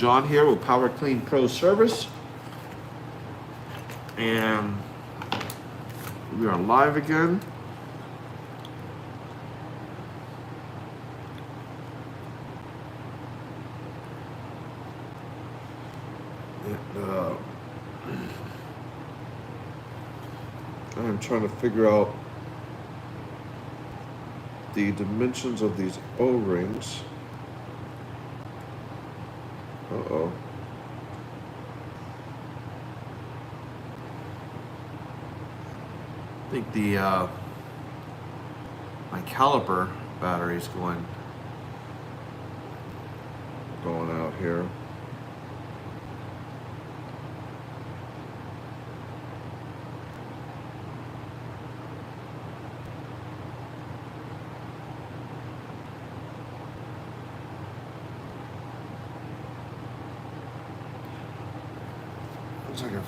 John here with Clean Pro Service, and we are live again. I'm trying to figure out the dimensions of these O-rings. Uh-oh. I think the my caliper battery is going out here. It's like a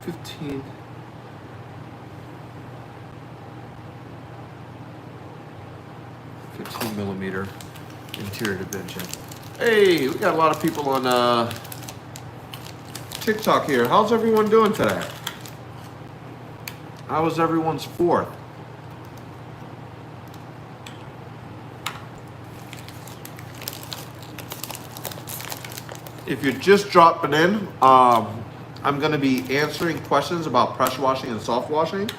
15 millimeter interior dimension. Hey, we got a lot of people on TikTok here. How's everyone doing today? How was everyone's 4th? If you're just dropping in, I'm going to be answering questions about pressure washing and soft washing.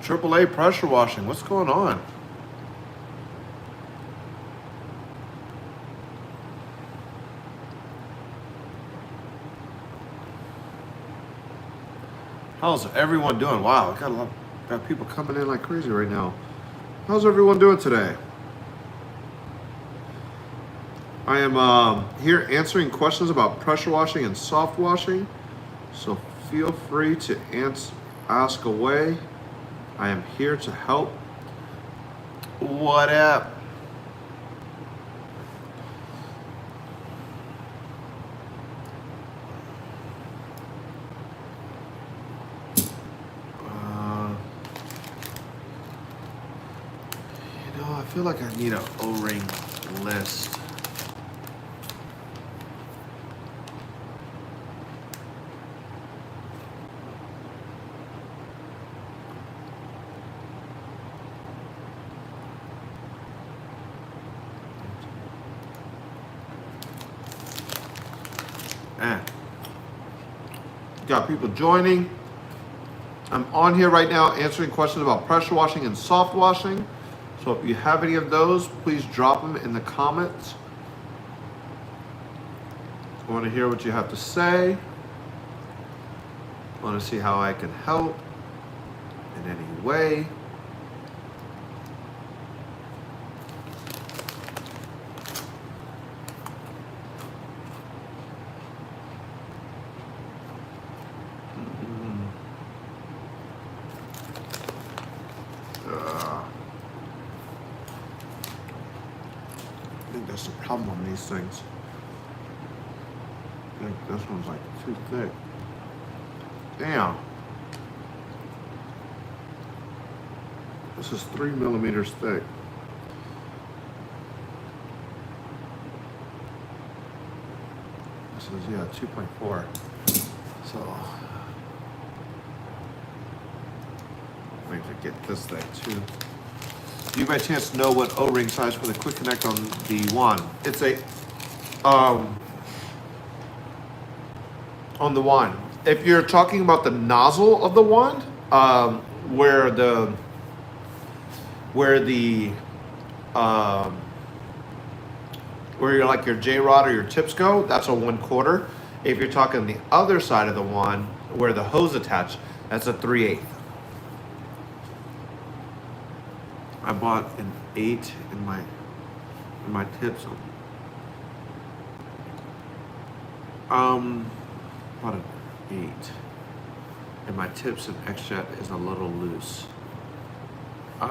AAA pressure washing, what's going on? How's everyone doing? Wow, got people coming in like crazy right now. How's everyone doing today? I am here answering questions about pressure washing and soft washing, so feel free to ask away. I am here to help. What up? I feel like I need an O-ring list. Got people joining. I'm on here right now answering questions about pressure washing and soft washing. So if you have any of those, please drop them in the comments. I want to hear what you have to say. I want to see how I can help in any way. That's the problem on these things. I think this one's like too thick. Damn. This is 3 millimeters thick. This is, yeah, 2.4. So, I need to get this thing too. Do you by chance know what O-ring size for the quick connect on the wand? It's a, on the wand. If you're talking about the nozzle of the wand, where your J-rod or your tips go, that's a 1/4. If you're talking the other side of the wand, where the hose attached, that's a 3/8. I bought an 8 in my tips. Bought an 8, and my tips and X-Jet is a little loose. I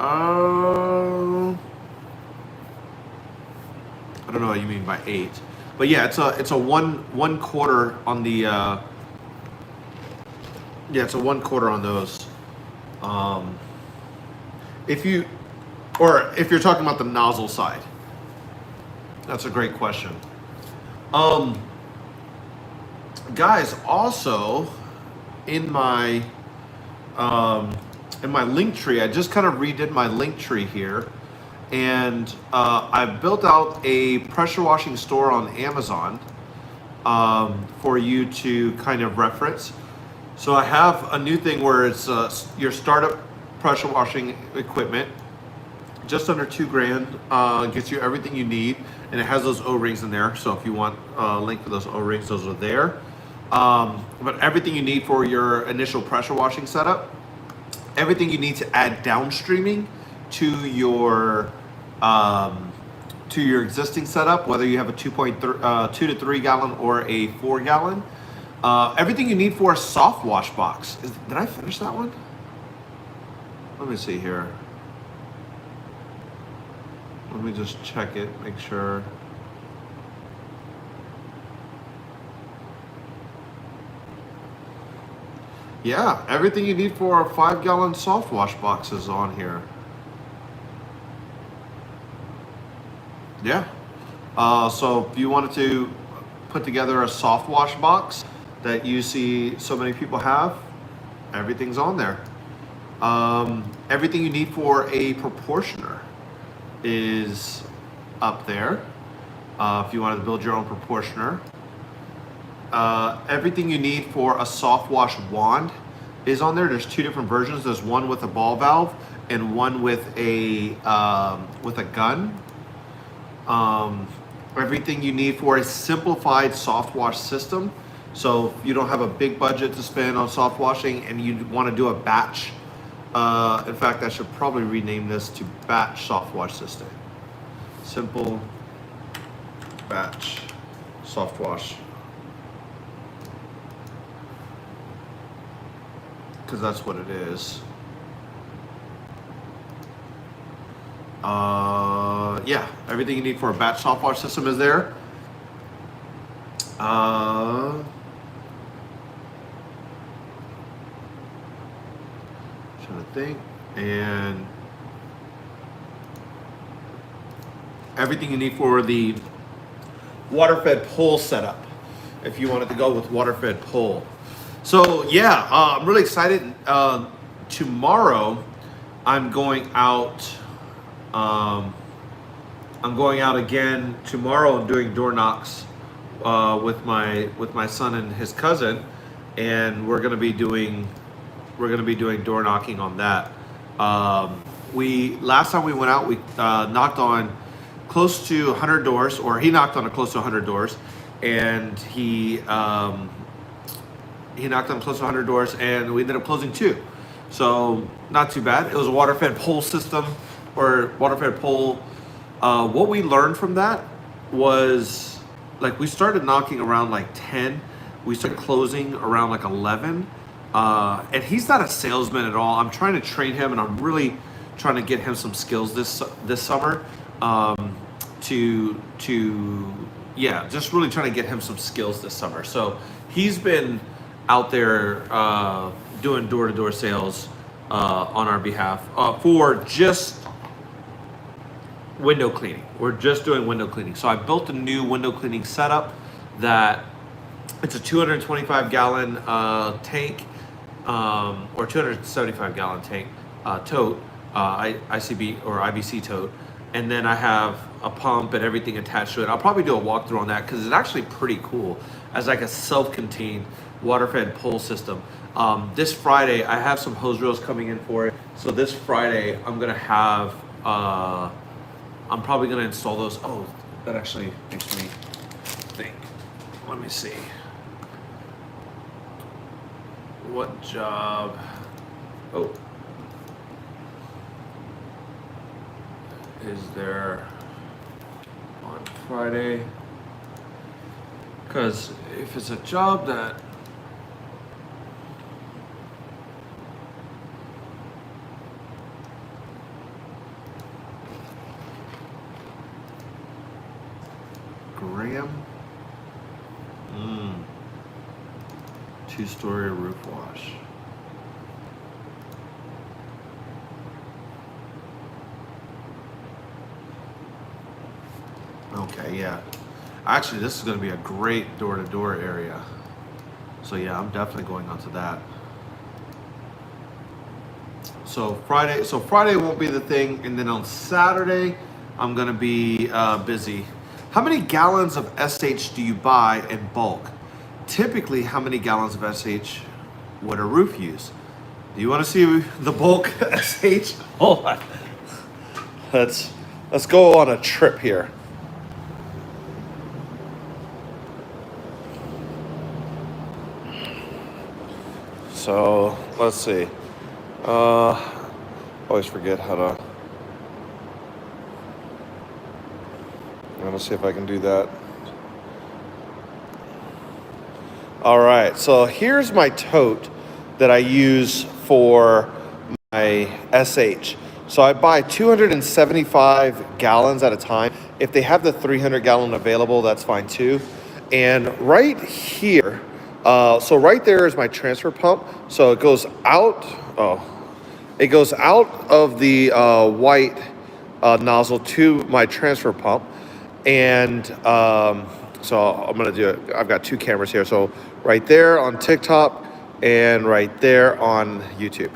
don't know what you mean by 8, but yeah, it's a one quarter on the. Yeah, it's a 1/4 on those. If you're talking about the nozzle side, that's a great question. Guys, also in my link tree, I just kind of redid my link tree here, and I built out a pressure washing store on Amazon for you to kind of reference. So I have a new thing where it's your startup pressure washing equipment, just under $2,000, gets you everything you need, and it has those O-rings in there. So if you want a link for those O-rings, those are there. But everything you need for your initial pressure washing setup, everything you need to add downstreaming to your existing setup, whether you have a 2 to 3 gallon or a 4 gallon. Everything you need for a soft wash box. Did I finish that one? Let me see here. Let me just check it, make sure. Yeah, everything you need for a 5-gallon soft wash box is on here. Yeah. So if you wanted to put together a soft wash box that you see so many people have, everything's on there. Everything you need for a proportioner is up there. If you wanted to build your own proportioner. Everything you need for a soft wash wand is on there. There's 2 different versions. There's one with a ball valve and one with a gun. Everything you need for a simplified soft wash system. So if you don't have a big budget to spend on soft washing and you want to do a batch, in fact, I should probably rename this to batch soft wash system. Simple batch soft wash. Because that's what it is. Yeah, everything you need for a batch soft wash system is there. Trying to think, and everything you need for the water-fed pull setup, if you wanted to go with water-fed pull. So yeah, I'm really excited. Tomorrow, I'm going out. I'm going out again tomorrow and doing door knocks with my son and his cousin, and we're gonna be doing door knocking on that. Last time we went out, we knocked on close to 100 doors, or he knocked on close to 100 doors, and he knocked on close to 100 doors, and we ended up closing 2. So not too bad. It was a water-fed pull system, or water-fed pull. What we learned from that was, like, we started knocking around like 10. We started closing around like 11. And he's not a salesman at all. I'm trying to train him, and I'm really trying to get him some skills this summer. Just really trying to get him some skills this summer. So he's been out there doing door-to-door sales on our behalf for just window cleaning. We're just doing window cleaning. So I built a new window cleaning setup that it's a 225 gallon tank, or 275 gallon tank tote, ICB or IBC tote. And then I have a pump and everything attached to it. I'll probably do a walkthrough on that because it's actually pretty cool as like a self-contained water-fed pull system. This Friday, I have some hose reels coming in for it. So this Friday, I'm gonna have, I'm probably gonna install those. Oh, that actually makes me think. Let me see. what job? Oh. Is there on Friday? Because if it's a job that Graham, 2-story roof wash. Okay, yeah. Actually, this is going to be a great door-to-door area. So yeah, I'm definitely going onto that. So Friday won't be the thing, and then on Saturday, I'm going to be busy. How many gallons of SH do you buy in bulk? Typically, how many gallons of SH would a roof use? Do you want to see the bulk SH? Hold on. Let's go on a trip here. So let's see. Always forget how to. I'm gonna see if I can do that. All right. So here's my tote that I use for my SH. So I buy 275 gallons at a time. If they have the 300 gallon available, that's fine too. And right here. So right there is my transfer pump. So it goes out. It goes out of the white nozzle to my transfer pump, and so I'm gonna do it. I've got 2 cameras here. So right there on TikTok and right there on YouTube.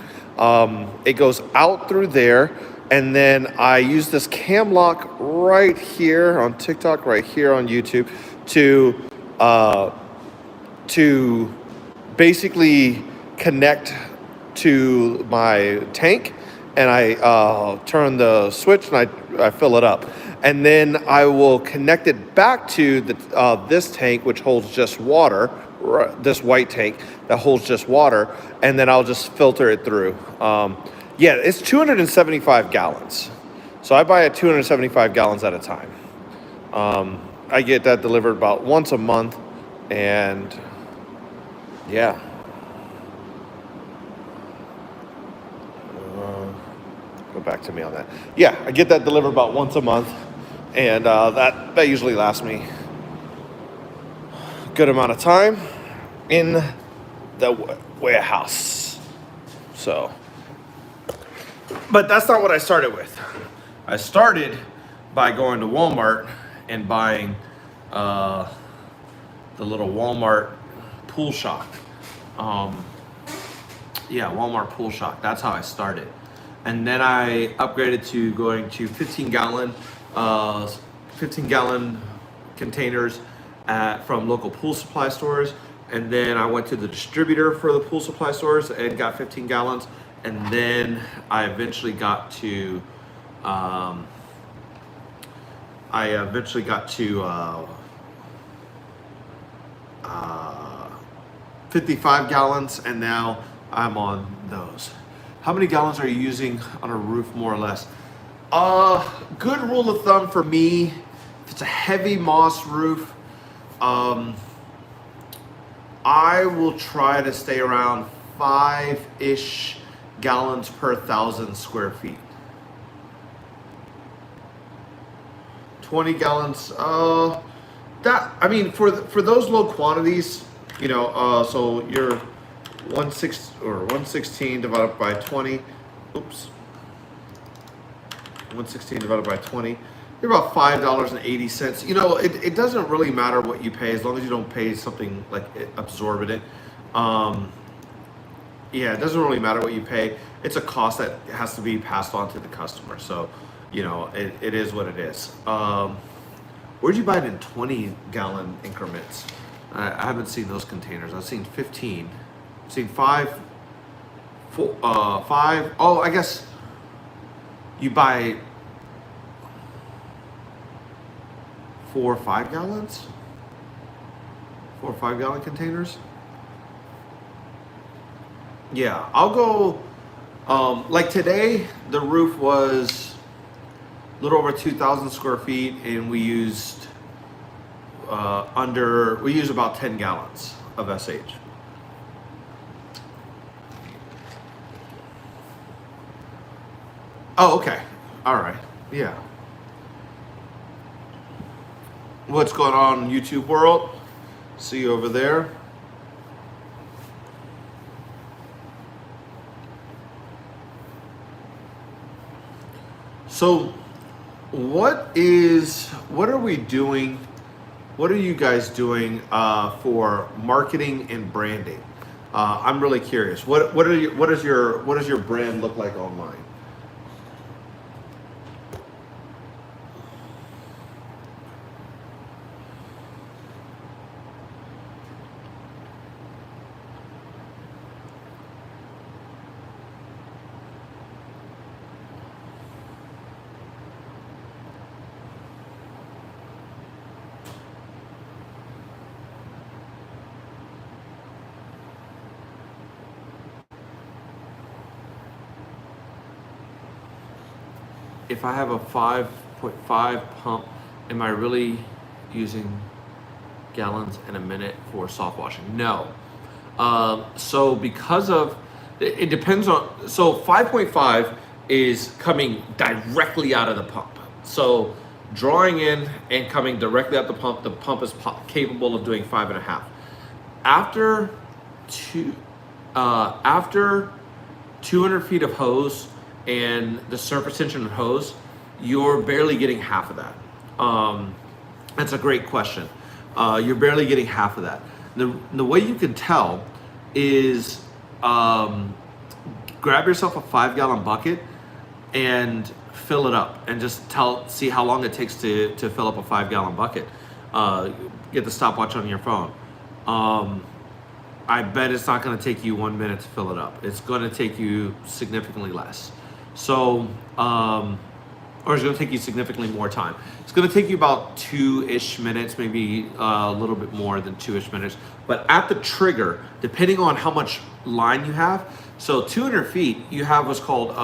It goes out through there, and then I use this cam lock right here on TikTok, right here on YouTube to basically connect to my tank, and I turn the switch and I fill it up, and then I will connect it back to the this tank, which holds just water, this white tank that holds just water, and then I'll just filter it through. Yeah, it's 275 gallons, so I buy it 275 gallons at a time. I get that delivered about once a month, and yeah. Go back to me on that. Yeah, I get that delivered about once a month, and that usually lasts me a good amount of time in the warehouse. So, but that's not what I started with. I started by going to Walmart and buying the little Walmart pool shock. Yeah, Walmart pool shock. That's how I started. And then I upgraded to going to 15 gallon containers from local pool supply stores. And then I went to the distributor for the pool supply stores and got 15 gallons. And then I eventually got to 55 gallons, and now I'm on those. How many gallons are you using on a roof, more or less? Good rule of thumb for me, if it's a heavy moss roof, I will try to stay around 5-ish gallons per 1,000 square feet. 20 gallons, for those low quantities, so you're 116 divided by 20. Oops. 116 divided by 20. You're about $5.80. It doesn't really matter what you pay as long as you don't pay something like exorbitant. Yeah, it doesn't really matter what you pay. It's a cost that has to be passed on to the customer. So, it is what it is. Where'd you buy it in 20-gallon increments? I haven't seen those containers. I've seen 15. I've seen 5. 5. Oh, I guess you buy 4 or 5 gallons. 4 or 5 gallon containers. Yeah, I'll go. Like today, the roof was a little over 2,000 square feet, and we used we use about 10 gallons of SH. Oh, okay. All right. Yeah. What's going on in YouTube world? See you over there. So, what are we doing? What are you guys doing for marketing and branding? I'm really curious. What does your brand look like online? If I have a 5.5 pump, am I really using gallons in a minute for soft washing? No. So because of, it depends on, so 5.5 is coming directly out of the pump. So drawing in and coming directly out the pump is capable of doing 5.5. After after 200 feet of hose and the surface tension of hose, you're barely getting half of that. That's a great question. You're barely getting half of that. The way you can tell is grab yourself a 5-gallon bucket and fill it up, and just see how long it takes to fill up a 5-gallon bucket. Get the stopwatch on your phone. I bet it's not going to take you 1 minute to fill it up. It's going to take you significantly less. So, or it's going to take you significantly more time. It's going to take you about 2-ish minutes, maybe a little bit more than 2-ish minutes. But at the trigger, depending on how much line you have, so 200 feet, you have what's called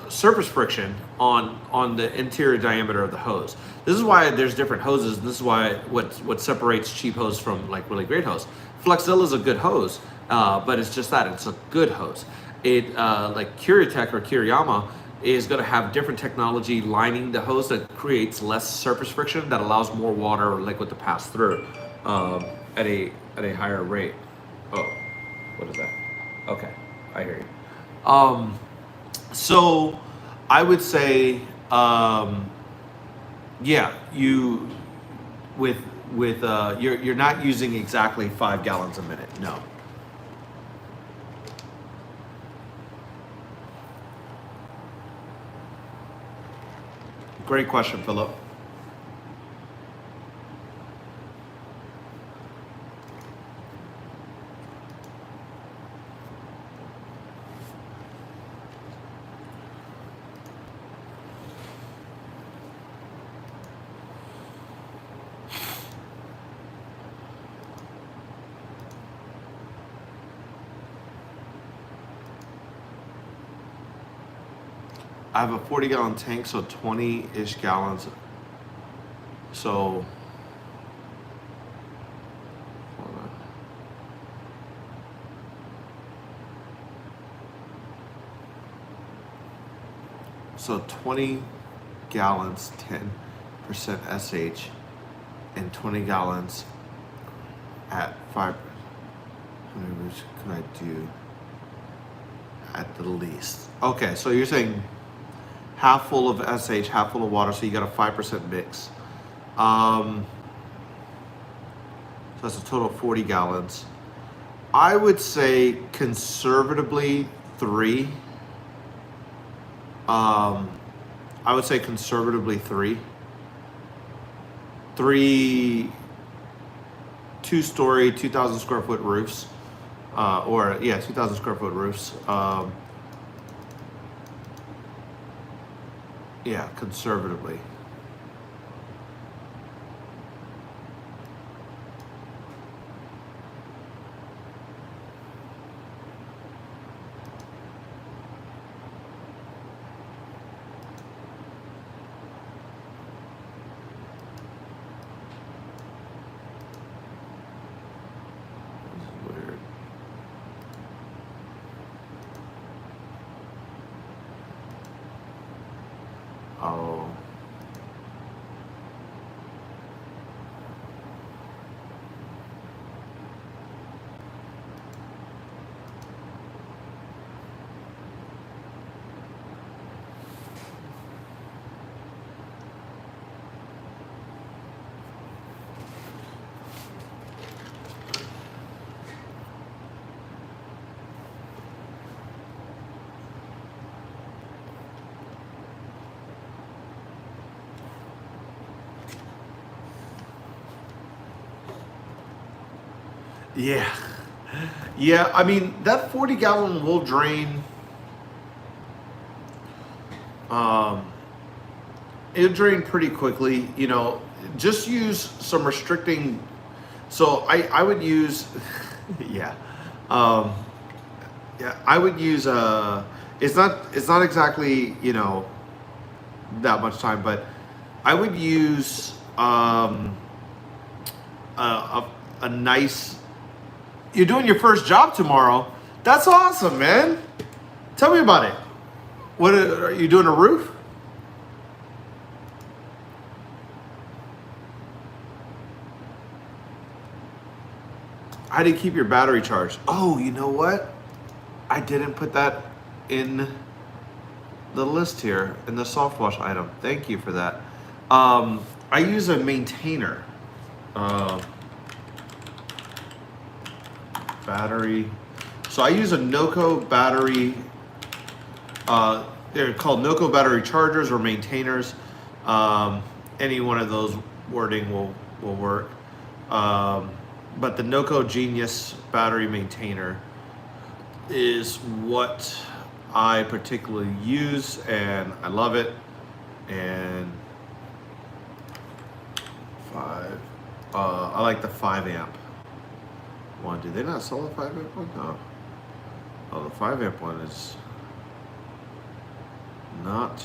surface friction on the interior diameter of the hose. This is why there's different hoses. And this is why what separates cheap hose from like really great hose. Flexzilla is a good hose, but it's just that, it's a good hose. It like Curatech or Kiriyama is going to have different technology lining the hose that creates less surface friction, that allows more water or liquid to pass through at a higher rate. Oh, what is that? Okay, I hear you. So I would say, yeah, you're not using exactly 5 gallons a minute. No. Great question, Philip. I have a 40-gallon tank, so 20-ish gallons. So, hold on. So 20 gallons, 10% SH, and 20 gallons at 5. How many which can I do at the least? Okay, so you're saying half full of SH, half full of water, so you got a 5% mix. So that's a total of 40 gallons. I would say conservatively 3. I would say conservatively 3. 3 2-story, 2,000 square foot roofs, 2,000 square foot roofs. Yeah, conservatively. Oh. Yeah. Yeah, I mean, that 40 gallon will drain. Um, it'll drain pretty quickly. You know, just use some restricting. So I would use, yeah. Um, yeah, I would use it's not exactly, you know, that much time, but I would use a nice. You're doing your first job tomorrow. That's awesome, man. Tell me about it. What are you doing? A roof? How do you keep your battery charged? Oh, you know what? I didn't put that in the list here in the soft wash item. Thank you for that. I use a maintainer. Battery. So I use a NOCO battery. They're called NOCO battery chargers or maintainers. Any one of those wording will work. But the NOCO Genius battery maintainer is what I particularly use, and I love it. And I like the 5 amp one. Do they not sell the 5 amp one? No. Oh, the 5 amp one is not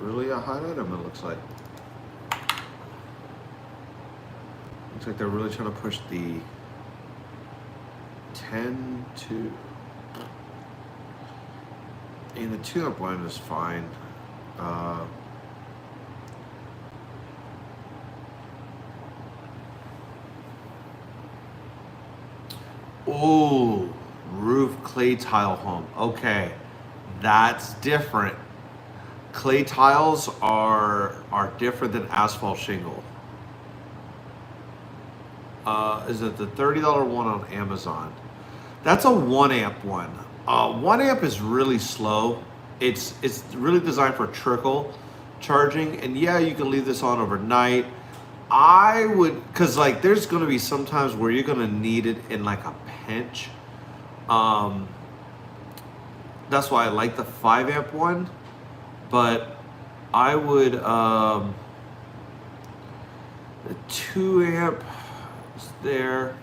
really a hot item, it looks like. Looks like they're really trying to push the 10 to, and the 2 amp one is fine. Oh, roof clay tile home. Okay, that's different. Clay tiles are different than asphalt shingle. Is it the $30 one on Amazon? That's a 1 amp one. 1 amp is really slow. It's really designed for trickle charging, and yeah, you can leave this on overnight. I would, cause like there's gonna be some times where you're gonna need it in like a pinch. That's why I like the 5 amp one, but I would the 2 amp is there.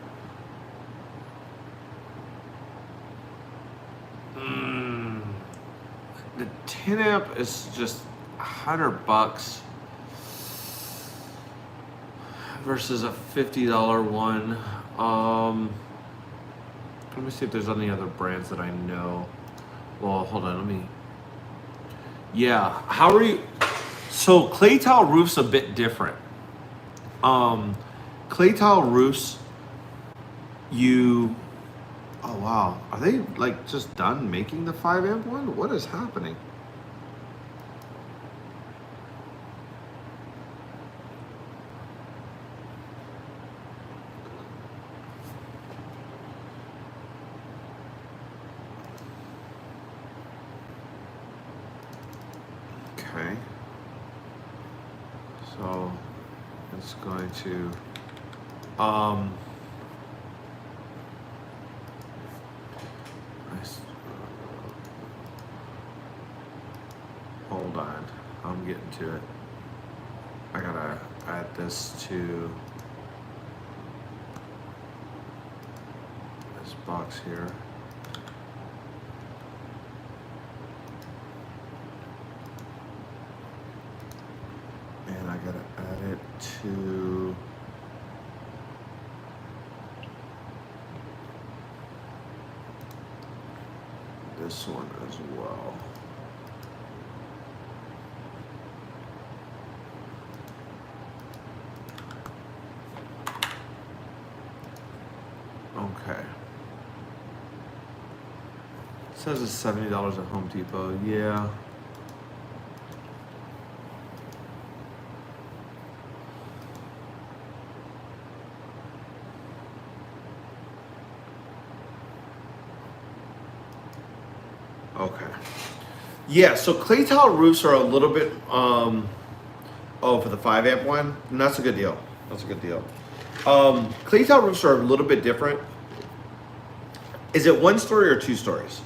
The 10 amp is just $100 versus a $50 one. Let me see if there's any other brands that I know. Well, hold on, let me. Yeah, how are you? So clay tile roof's a bit different. Clay tile roofs, oh wow, are they like just done making the 5 amp one? What is happening? Okay, so it's going to hold on, I'm getting to it. I gotta add this to this box here. And I gotta add it to this one as well. says it's $70 at Home Depot. Yeah. Okay. Yeah, so clay tile roofs are a little bit, oh, for the 5 amp one, and that's a good deal. That's a good deal. Clay tile roofs are a little bit different. Is it 1 story or 2 stories?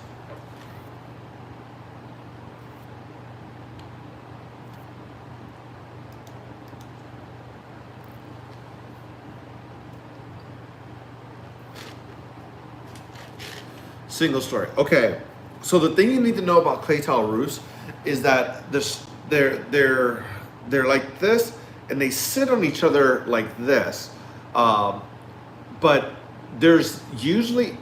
Single story. Okay. So the thing you need to know about clay tile roofs is that they're like this, and they sit on each other like this. But there's usually,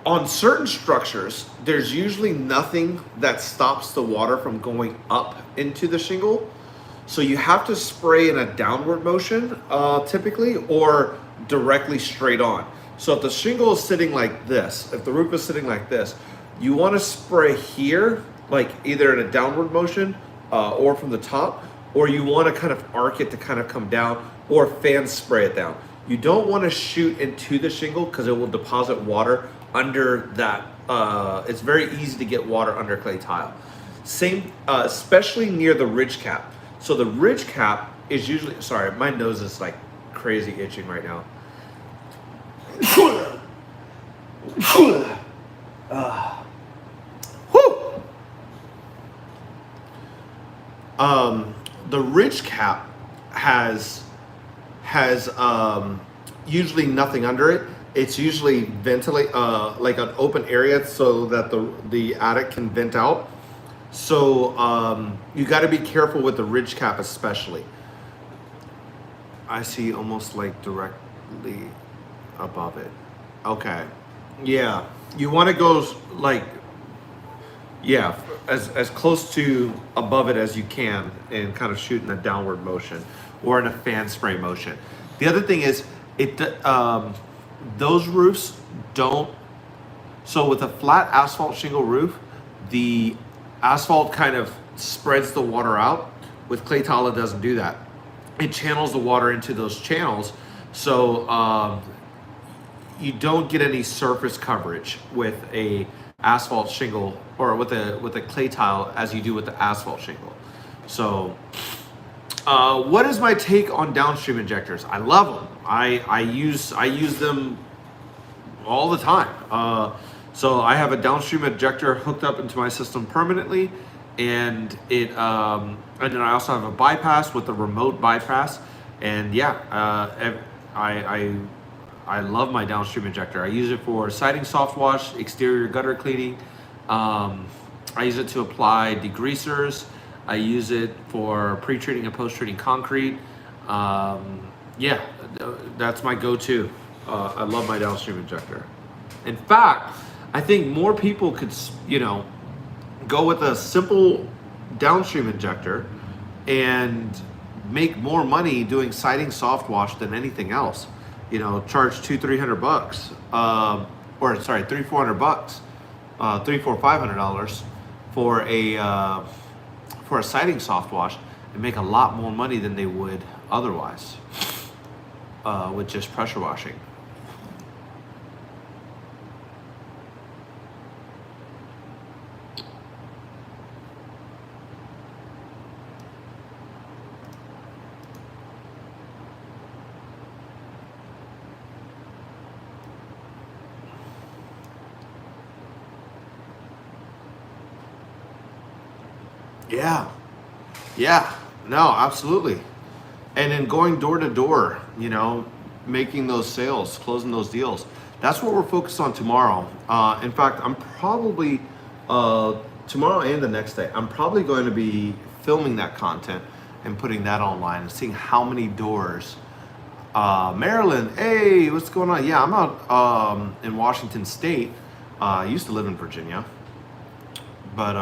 on certain structures, there's usually nothing that stops the water from going up into the shingle. So you have to spray in a downward motion, typically, or directly straight on. So if the shingle is sitting like this, if the roof is sitting like this, you want to spray here, like either in a downward motion or from the top, or you want to kind of arc it to kind of come down, or fan spray it down. You don't want to shoot into the shingle because it will deposit water under that. It's very easy to get water under clay tile. Same, especially near the ridge cap. So the ridge cap is usually, sorry, my nose is like crazy itching right now. The ridge cap has usually nothing under it. It's usually ventilate, like an open area so that the attic can vent out. So you got to be careful with the ridge cap, especially. I see almost like directly above it. Okay. Yeah. You want to go like, yeah, as close to above it as you can, and kind of shoot in a downward motion or in a fan spray motion. The other thing is those roofs don't, so with a flat asphalt shingle roof, the asphalt kind of spreads the water out. With clay tile, it doesn't do that. It channels the water into those channels. So you don't get any surface coverage with a asphalt shingle or with a clay tile as you do with the asphalt shingle. So what is my take on downstream injectors? I love them. I use them all the time. So I have a downstream injector hooked up into my system permanently, and it and then I also have a bypass with a remote bypass. And yeah, I love my downstream injector. I use it for siding soft wash, exterior gutter cleaning. I use it to apply degreasers. I use it for pre-treating and post-treating concrete. Yeah, that's my go-to. I love my downstream injector. In fact, I think more people could, go with a simple downstream injector and make more money doing siding soft wash than anything else. Charge $200-300 bucks, or sorry, $300-400 bucks, $500 for a siding soft wash, and make a lot more money than they would otherwise with just pressure washing. Yeah, no, absolutely. And then going door to door, making those sales, closing those deals. That's what we're focused on tomorrow. In fact, I'm probably, tomorrow and the next day, I'm probably going to be filming that content and putting that online and seeing how many doors. Maryland, hey, what's going on? Yeah, I'm out in Washington State. I used to live in Virginia, but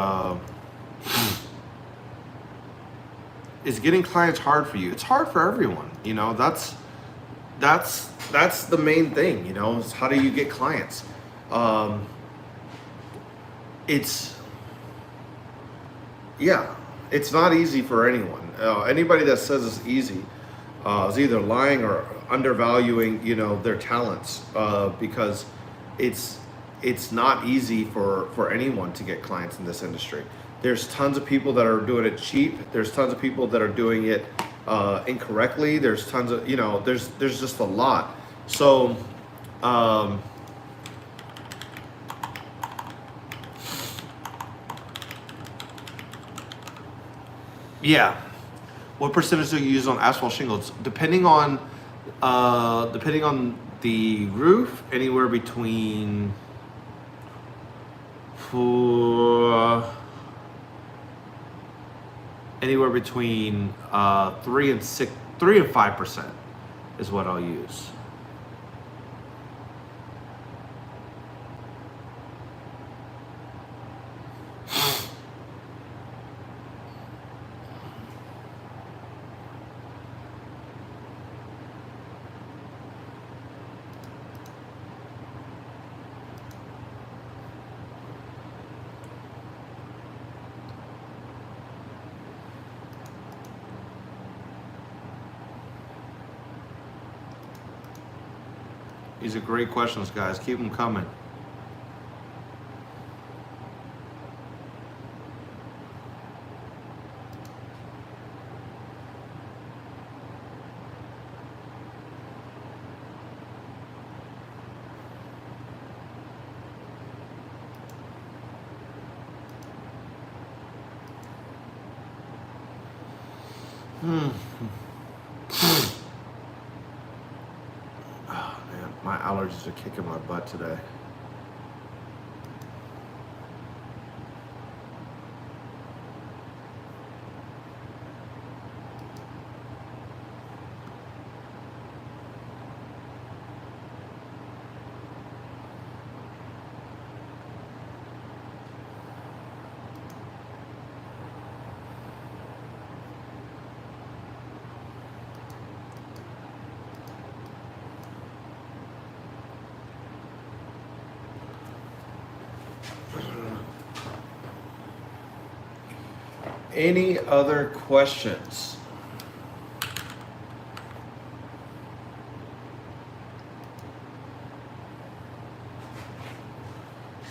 is getting clients hard for you? It's hard for everyone. That's the main thing. Is how do you get clients? it's, yeah, it's not easy for anyone. Anybody that says it's easy is either lying or undervaluing, their talents, because it's not easy for anyone to get clients in this industry. There's tons of people that are doing it cheap. There's tons of people that are doing it incorrectly. There's tons of, there's just a lot. So, yeah. What percentage do you use on asphalt shingles? Depending on the roof, anywhere between 3 and 5% is what I'll use. These are great questions, guys. Keep them coming. My allergies are kicking my butt today. Any other questions?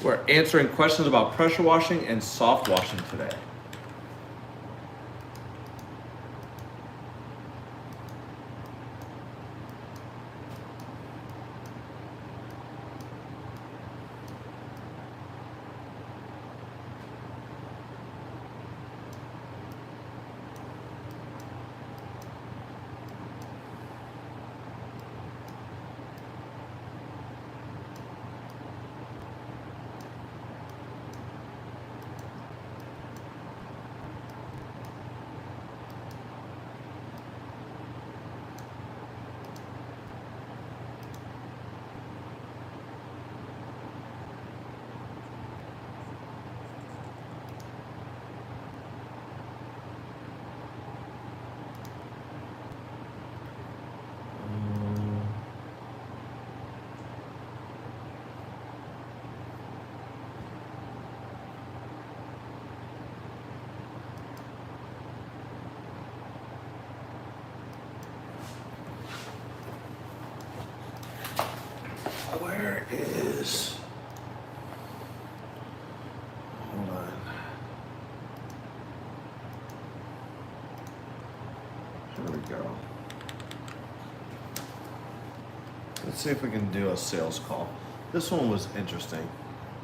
We're answering questions about pressure washing and soft washing today. Where is... Hold on. There we go. Let's see if we can do a sales call. This one was interesting.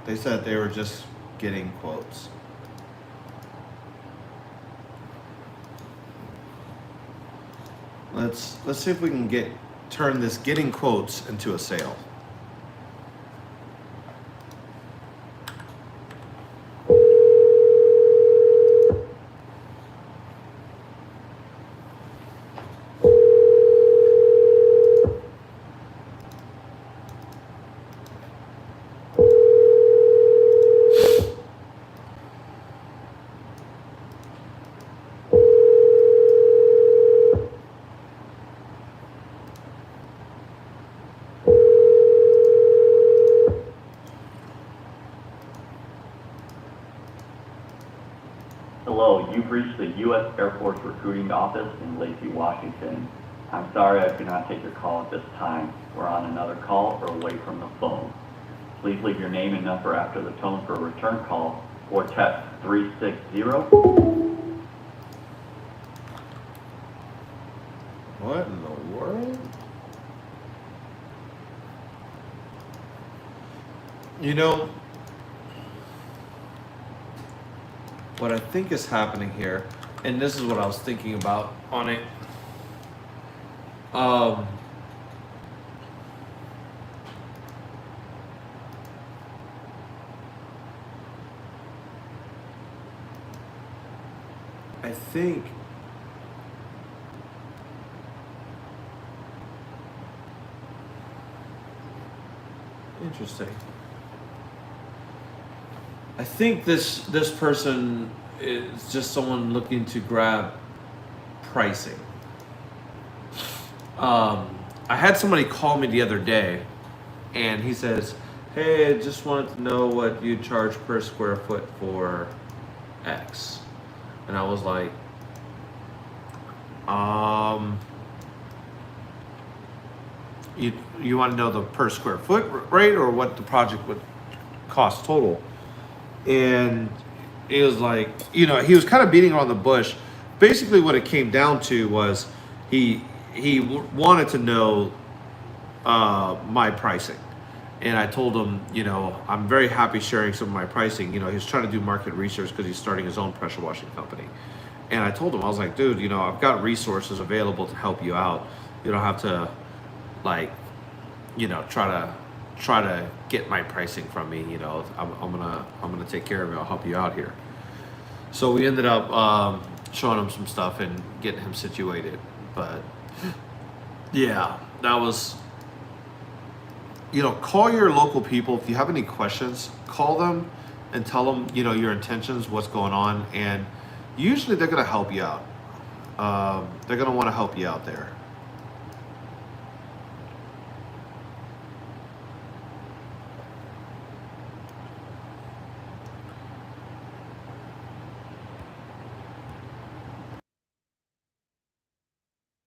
They said they were just getting quotes. Let's see if we can turn this getting quotes into a sale. Hello, you've reached the U.S. Air Force Recruiting Office in Lacey, Washington. I'm sorry I cannot take your call at this time. We're on another call or away from the phone. Please leave your name and number after the tone for a return call or text 360. What in the world? You know, what I think is happening here, and this is what I was thinking about on it. I think interesting. I think this person is just someone looking to grab pricing. I had somebody call me the other day, and he says, "Hey, I just wanted to know what you charge per square foot for X," and I was like, You want to know the per square foot rate or what the project would cost total?" And it was like, he was kind of beating around the bush. Basically what it came down to was he wanted to know my pricing. And I told him, I'm very happy sharing some of my pricing. He was trying to do market research because he's starting his own pressure washing company. And I told him, I was like, dude, I've got resources available to help you out. You don't have to try to get my pricing from me. I'm gonna take care of it. I'll help you out here. So we ended up showing him some stuff and getting him situated. But yeah, that was, call your local people. If you have any questions, call them and tell them, your intentions, what's going on. And usually they're going to help you out. They're going to want to help you out there.